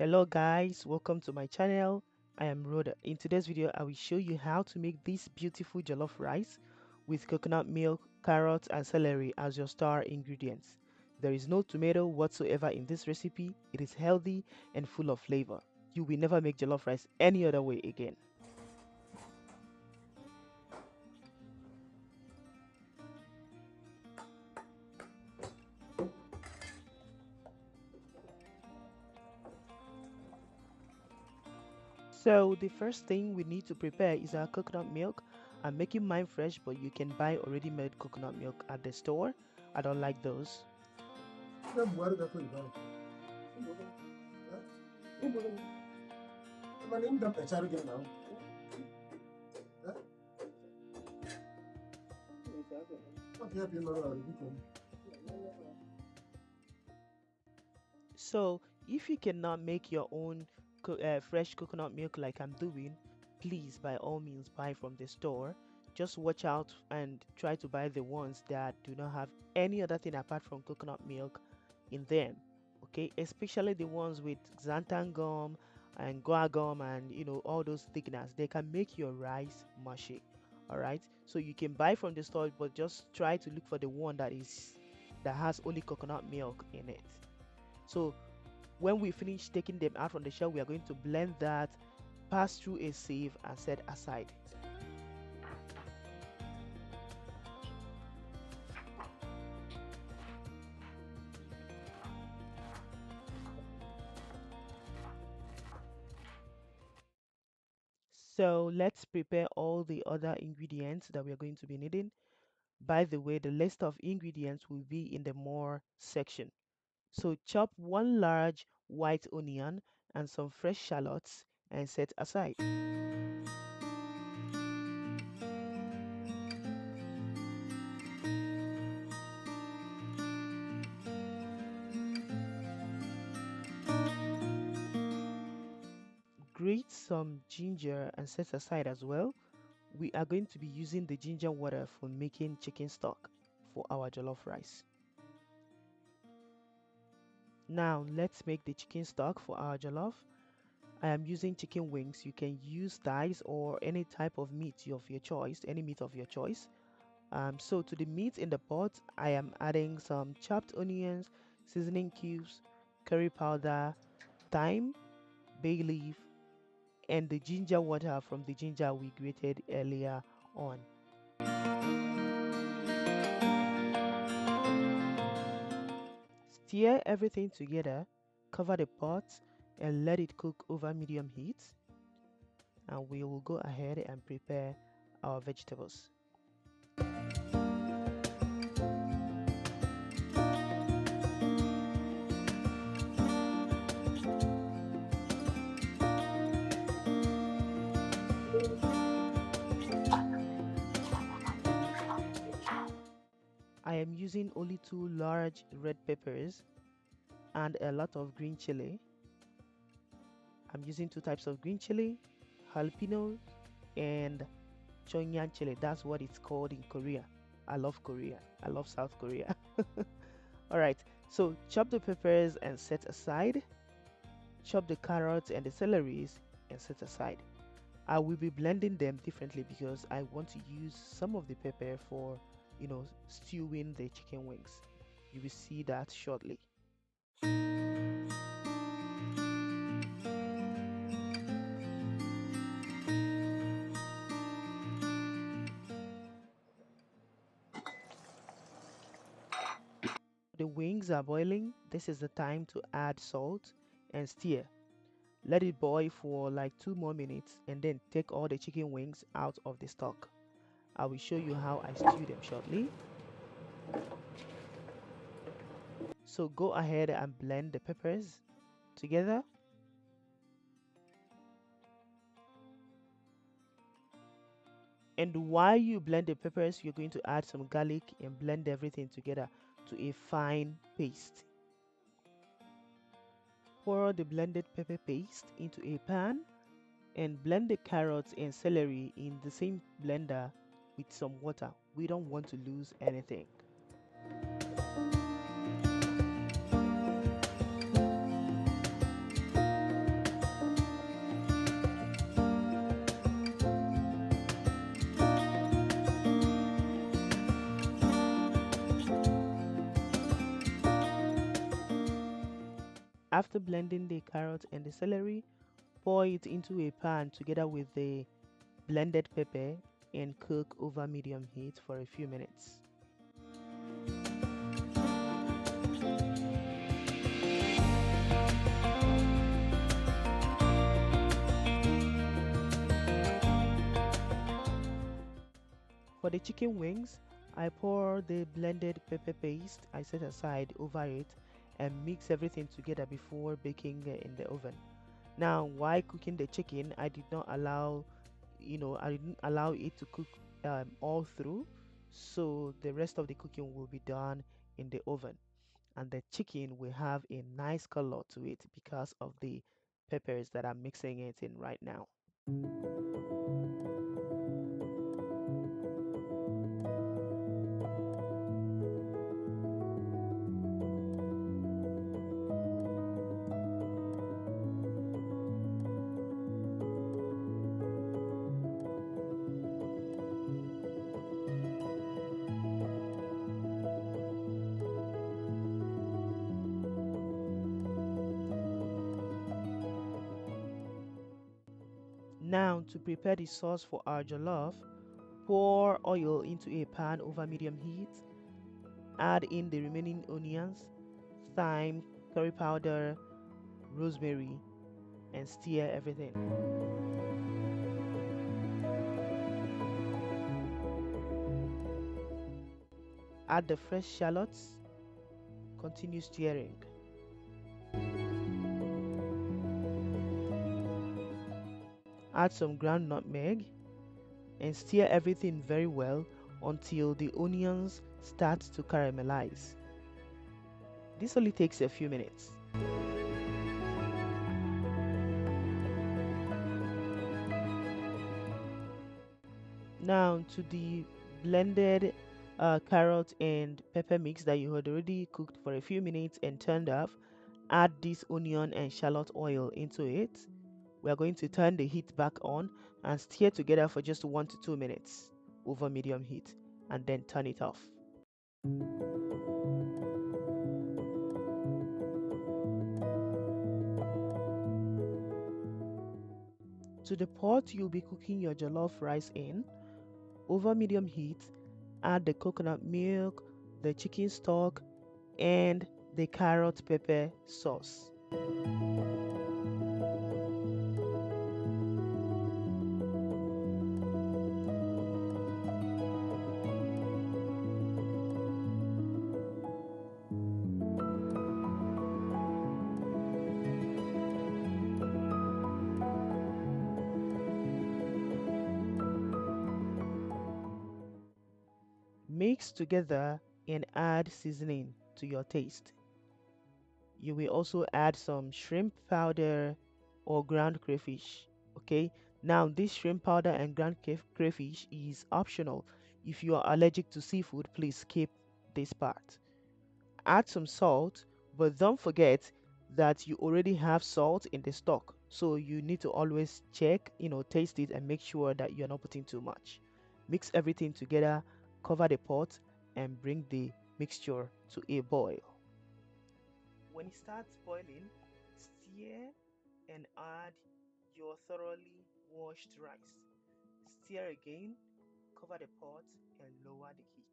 Hello guys, welcome to my channel. I am Rhoda. In today's video, I will show you how to make this beautiful jollof rice with coconut milk, carrots and celery as your star ingredients. There is no tomato whatsoever in this recipe. It is healthy and full of flavor. You will never make jollof rice any other way again. So the first thing we need to prepare is our coconut milk. I'm making mine fresh, but you can buy already made coconut milk at the store. I don't like those. So if you cannot make your own fresh coconut milk like I'm doing, please by all means buy from the store. Just watch out and try to buy the ones that do not have any other thing apart from coconut milk in them. Okay, especially the ones with xanthan gum and guar gum and all those thickeners. They can make your rice mushy. All right, so you can buy from the store, but just try to look for the one that has only coconut milk in it. So when we finish taking them out from the shell, we are going to blend that, pass through a sieve and set aside. So let's prepare all the other ingredients that we are going to be needing. By the way, the list of ingredients will be in the more section. So chop one large white onion and some fresh shallots and set aside. Grate some ginger and set aside as well. We are going to be using the ginger water for making chicken stock for our jollof rice. Now let's make the chicken stock for our jollof. I am using chicken wings. You can use thighs or any type of meat of your choice, any meat of your choice. So to the meat in the pot, I am adding some chopped onions, seasoning cubes, curry powder, thyme, bay leaf, and the ginger water from the ginger we grated earlier on. Stir everything together, cover the pot and let it cook over medium heat, and we will go ahead and prepare our vegetables. I am using only 2 large red peppers and a lot of green chili. I'm using 2 types of green chili, jalapeno and Cheongyam chili. That's what it's called in Korea. I love Korea. I love South Korea. All right. So chop the peppers and set aside. Chop the carrots and the celeries and set aside. I will be blending them differently because I want to use some of the pepper for, stewing the chicken wings. You will see that shortly. The wings are boiling. This is the time to add salt and stir. Let it boil for like 2 more minutes and then take all the chicken wings out of the stock. I will show you how I stew them shortly. So go ahead and blend the peppers together. And while you blend the peppers, you're going to add some garlic and blend everything together to a fine paste. Pour the blended pepper paste into a pan and blend the carrots and celery in the same blender with some water. We don't want to lose anything. After blending the carrot and the celery, pour it into a pan together with the blended pepper and cook over medium heat for a few minutes. For the chicken wings, I pour the blended pepper paste I set aside over it and mix everything together before baking in the oven. Now, while cooking the chicken, I didn't allow it to cook all through, so the rest of the cooking will be done in the oven, and the chicken will have a nice color to it because of the peppers that I'm mixing it in right now. Now, to prepare the sauce for our jollof, pour oil into a pan over medium heat, add in the remaining onions, thyme, curry powder, rosemary, and stir everything. Add the fresh shallots, continue stirring. Add some ground nutmeg and stir everything very well until the onions start to caramelize. This only takes a few minutes. Now to the blended carrot and pepper mix that you had already cooked for a few minutes and turned off, add this onion and shallot oil into it. We are going to turn the heat back on and stir together for just 1 to 2 minutes over medium heat and then turn it off. To the pot you'll be cooking your jollof rice in, over medium heat, add the coconut milk, the chicken stock, and the carrot pepper sauce. Mix together and add seasoning to your taste. You will also add some shrimp powder or ground crayfish. Okay, now this shrimp powder and ground crayfish is optional. If you are allergic to seafood, please skip this part. Add some salt, but don't forget that you already have salt in the stock, so you need to always check, taste it and make sure that you're not putting too much. Mix everything together, cover the pot, and bring the mixture to a boil. When it starts boiling, stir and add your thoroughly washed rice. Stir again, cover the pot, and lower the heat.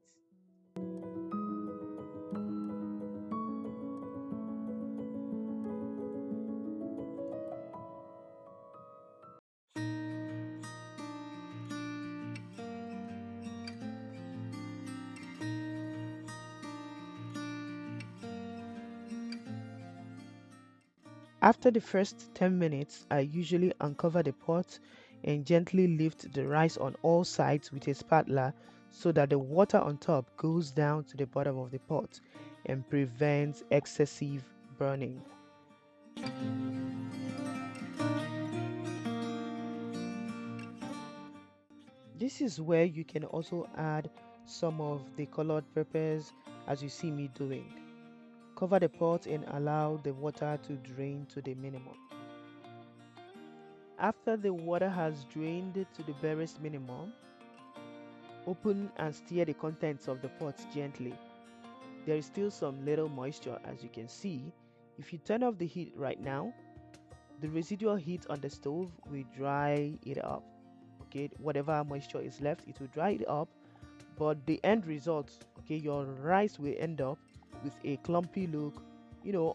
After the first 10 minutes, I usually uncover the pot and gently lift the rice on all sides with a spatula so that the water on top goes down to the bottom of the pot and prevents excessive burning. This is where you can also add some of the colored peppers as you see me doing. Cover the pot and allow the water to drain to the minimum. After the water has drained to the barest minimum, open and stir the contents of the pot gently. There is still some little moisture as you can see, If you turn off the heat right now, the residual heat on the stove will dry it up. Okay, whatever moisture is left, it will dry it up. But the end result, okay, your rice will end up with a clumpy look,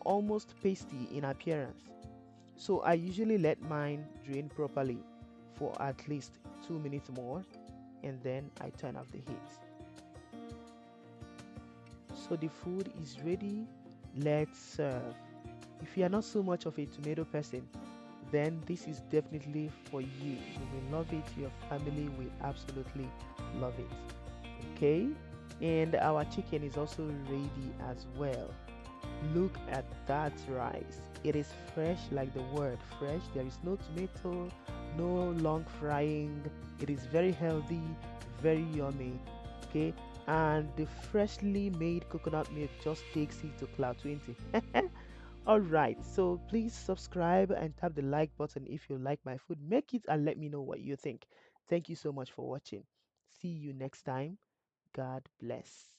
almost pasty in appearance. So I usually let mine drain properly for at least 2 minutes more, and then I turn off the heat. So the food is ready. Let's serve. If you are not so much of a tomato person, then this is definitely for you. You will love it. Your family will absolutely love it. Okay? And our chicken is also ready as well. Look at that rice. It is fresh like the word fresh. There is no tomato, no long frying. It is very healthy, very yummy. Okay? And the freshly made coconut milk just takes it to cloud 20. All right, so please subscribe and tap the like button if you like my food. Make it and let me know what you think. Thank you so much for watching. See you next time. God bless.